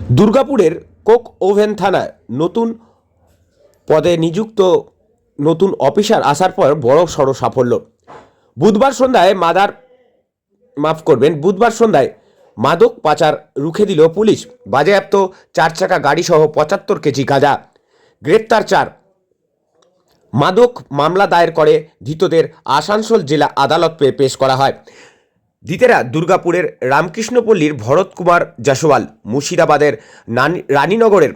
দুর্গাপুরের Coke oven থানায় নতুন পদে নিযুক্ত নতুন অফিসার আসার পর বড় সড় সাফল্য। বুধবার সন্ধ্যায় মাদক পাচার রুখে দিল পুলিশ। বাজেয়াপ্ত 4 চাকা গাড়িসহ 75 কেজি গাঁজা। গ্রেপ্তার 4। মাদক মামলা দায়ের করে ধৃতদের আসানসোল জেলা আদালতে পেশ করা হয়। ধৃতেরা দুর্গাপুরের রামকৃষ্ণপল্লীর ভরত কুমার জাসওয়াল, মুর্শিদাবাদের রানীনগরের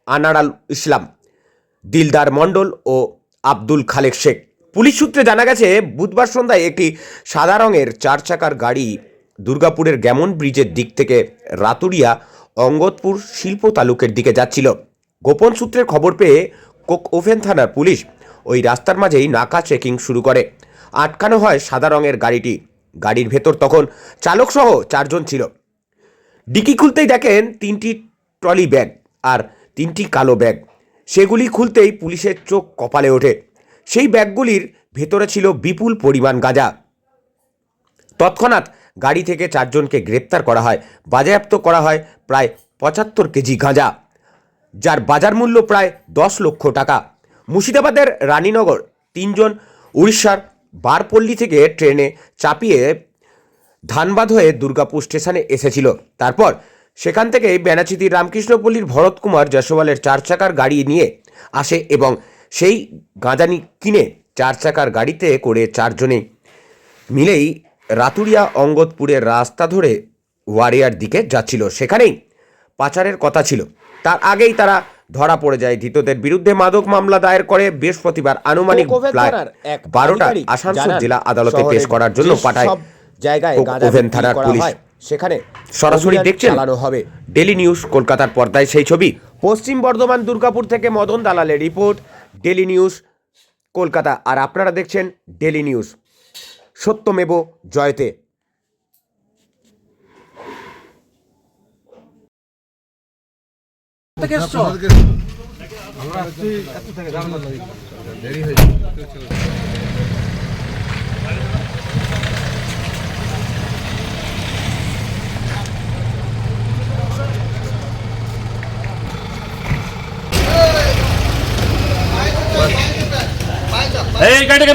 আনারাল ইসলাম, দিলদার মণ্ডল ও আব্দুল খালেক শেখ। পুলিশ সূত্রে জানা গেছে, বুধবার সন্ধ্যায় একটি সাদা রঙের 4 চাকার গাড়ি দুর্গাপুরের গ্যামন ব্রিজের দিক থেকে রাতুরিয়া অঙ্গদপুর শিল্প তালুকের দিকে যাচ্ছিল। গোপন সূত্রের খবর পেয়ে কোক ওভেন থানার পুলিশ ওই রাস্তার মাঝেই নাকা চেকিং শুরু করে। আটকানো হয় সাদা রঙের গাড়িটি। গাড়ির ভেতর তখন চালকসহ 4 জন ছিল। ডিকি খুলতেই দেখেন 3টি ট্রলি ব্যাগ আর 3টি কালো ব্যাগ। সেগুলি খুলতেই পুলিশের চোখ কপালে ওঠে। সেই ব্যাগগুলির ভেতরে ছিল বিপুল পরিমাণ গাঁজা। তৎক্ষণাৎ গাড়ি থেকে 4 জনকে গ্রেপ্তার করা হয়। বাজেয়াপ্ত করা হয় প্রায় 75 কেজি গাঁজা, যার বাজার মূল্য প্রায় 10 লক্ষ টাকা। মুর্শিদাবাদের রানীনগর 3 জন, উড়িষ্যার বারপল্লী থেকে ট্রেনে চাপিয়ে ধানবাদ হয়ে দুর্গাপুর স্টেশনে এসেছিল। তারপর সেখান থেকে বেনাচিতির রামকৃষ্ণপল্লীর ভরত কুমার জাসওয়ালের 4 চাকার গাড়ি নিয়ে আসে এবং সেই গাঁজা কিনে 4 চাকার গাড়িতে করে 4 জনে মিলেই রাতুরিয়া অঙ্গদপুরের রাস্তা ধরে ওয়ারিয়ার দিকে যাচ্ছিল। সেখানেই পাচারের কথা ছিল। তার আগেই তারা ধরা পড়ে যায়। ধৃতদের বিরুদ্ধে মাদক মামলা দায়ের করে বৃহস্পতিবার আনুমানিক প্রায় 12টা আসানসোল জেলা আদালতে পেশ করার জন্য পাঠায় জায়গায় ওভেন থানার পুলিশ। সেখানে সরাসরি দেখছেন হবে ডেলি নিউজ কলকাতার পর্দায় সেই ছবি। পশ্চিম বর্ধমান দুর্গাপুর থেকে মদন দালালের রিপোর্ট, ডেলি নিউজ কলকাতা। আর আপনারা দেখছেন ডেলি নিউজ, সত্যমেব জয়তে। এই গাড়ি